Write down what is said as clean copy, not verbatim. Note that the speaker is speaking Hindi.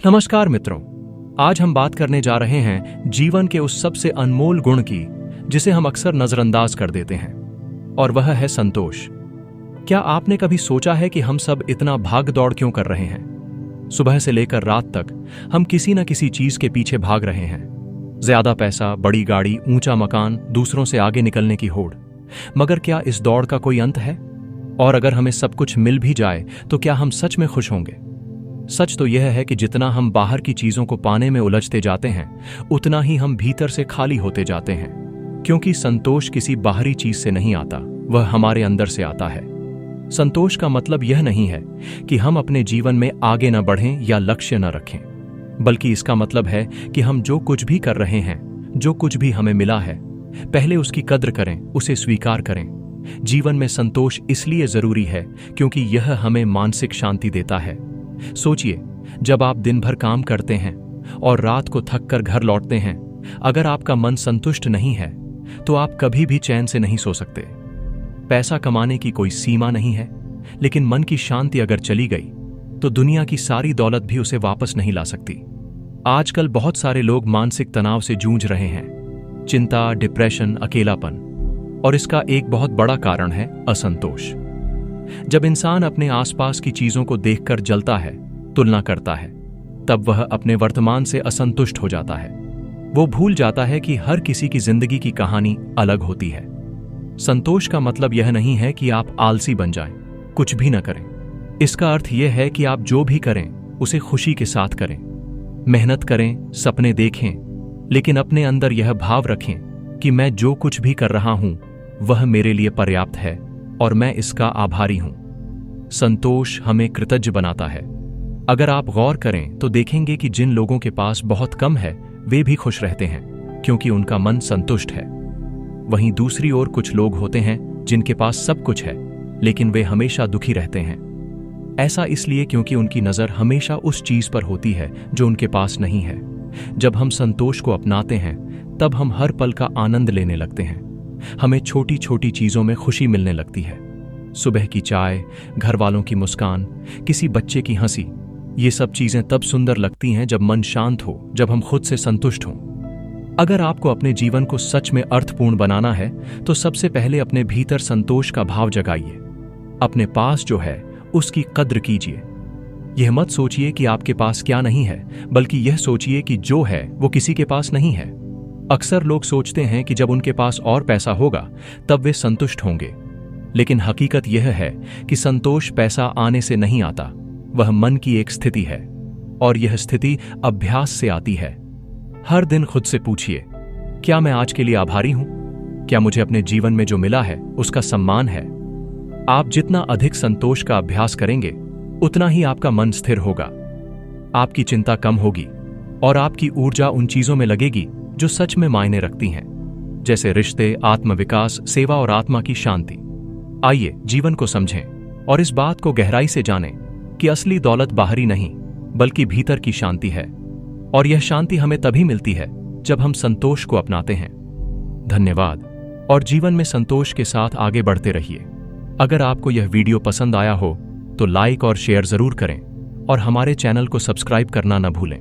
नमस्कार मित्रों, आज हम बात करने जा रहे हैं जीवन के उस सबसे अनमोल गुण की जिसे हम अक्सर नजरअंदाज कर देते हैं, और वह है संतोष। क्या आपने कभी सोचा है कि हम सब इतना भाग दौड़ क्यों कर रहे हैं? सुबह से लेकर रात तक हम किसी न किसी चीज के पीछे भाग रहे हैं। ज्यादा पैसा, बड़ी गाड़ी, ऊंचा मकान, दूसरों से आगे निकलने की होड़। मगर क्या इस दौड़ का कोई अंत है? और अगर हमें सब कुछ मिल भी जाए तो क्या हम सच में खुश होंगे? सच तो यह है कि जितना हम बाहर की चीजों को पाने में उलझते जाते हैं, उतना ही हम भीतर से खाली होते जाते हैं। क्योंकि संतोष किसी बाहरी चीज से नहीं आता, वह हमारे अंदर से आता है। संतोष का मतलब यह नहीं है कि हम अपने जीवन में आगे न बढ़ें या लक्ष्य न रखें, बल्कि इसका मतलब है कि हम जो कुछ भी कर रहे हैं, जो कुछ भी हमें मिला है, पहले उसकी कद्र करें, उसे स्वीकार करें। जीवन में संतोष इसलिए जरूरी है क्योंकि यह हमें मानसिक शांति देता है। सोचिए, जब आप दिन भर काम करते हैं और रात को थक कर घर लौटते हैं, अगर आपका मन संतुष्ट नहीं है तो आप कभी भी चैन से नहीं सो सकते। पैसा कमाने की कोई सीमा नहीं है, लेकिन मन की शांति अगर चली गई तो दुनिया की सारी दौलत भी उसे वापस नहीं ला सकती। आजकल बहुत सारे लोग मानसिक तनाव से जूझ रहे हैं, चिंता, डिप्रेशन, अकेलापन, और इसका एक बहुत बड़ा कारण है असंतोष। जब इंसान अपने आसपास की चीजों को देखकर जलता है, तुलना करता है, तब वह अपने वर्तमान से असंतुष्ट हो जाता है। वो भूल जाता है कि हर किसी की जिंदगी की कहानी अलग होती है। संतोष का मतलब यह नहीं है कि आप आलसी बन जाएं, कुछ भी न करें। इसका अर्थ यह है कि आप जो भी करें उसे खुशी के साथ करें, मेहनत करें, सपने देखें, लेकिन अपने अंदर यह भाव रखें कि मैं जो कुछ भी कर रहा हूं वह मेरे लिए पर्याप्त है और मैं इसका आभारी हूं। संतोष हमें कृतज्ञ बनाता है। अगर आप गौर करें तो देखेंगे कि जिन लोगों के पास बहुत कम है वे भी खुश रहते हैं, क्योंकि उनका मन संतुष्ट है। वहीं दूसरी ओर कुछ लोग होते हैं जिनके पास सब कुछ है, लेकिन वे हमेशा दुखी रहते हैं। ऐसा इसलिए क्योंकि उनकी नजर हमेशा उस चीज पर होती है जो उनके पास नहीं है। जब हम संतोष को अपनाते हैं, तब हम हर पल का आनंद लेने लगते हैं। हमें छोटी छोटी चीजों में खुशी मिलने लगती है। सुबह की चाय, घर वालों की मुस्कान, किसी बच्चे की हंसी, ये सब चीजें तब सुंदर लगती हैं जब मन शांत हो, जब हम खुद से संतुष्ट हों। अगर आपको अपने जीवन को सच में अर्थपूर्ण बनाना है तो सबसे पहले अपने भीतर संतोष का भाव जगाइए। अपने पास जो है उसकी कद्र कीजिए। यह मत सोचिए कि आपके पास क्या नहीं है, बल्कि यह सोचिए कि जो है वो किसी के पास नहीं है। अक्सर लोग सोचते हैं कि जब उनके पास और पैसा होगा तब वे संतुष्ट होंगे, लेकिन हकीकत यह है कि संतोष पैसा आने से नहीं आता, वह मन की एक स्थिति है, और यह स्थिति अभ्यास से आती है। हर दिन खुद से पूछिए, क्या मैं आज के लिए आभारी हूं? क्या मुझे अपने जीवन में जो मिला है उसका सम्मान है? आप जितना अधिक संतोष का अभ्यास करेंगे, उतना ही आपका मन स्थिर होगा, आपकी चिंता कम होगी और आपकी ऊर्जा उन चीजों में लगेगी जो सच में मायने रखती हैं, जैसे रिश्ते, आत्मविकास, सेवा और आत्मा की शांति। आइए जीवन को समझें और इस बात को गहराई से जानें कि असली दौलत बाहरी नहीं, बल्कि भीतर की शांति है, और यह शांति हमें तभी मिलती है जब हम संतोष को अपनाते हैं। धन्यवाद, और जीवन में संतोष के साथ आगे बढ़ते रहिए। अगर आपको यह वीडियो पसंद आया हो तो लाइक और शेयर जरूर करें, और हमारे चैनल को सब्सक्राइब करना न भूलें।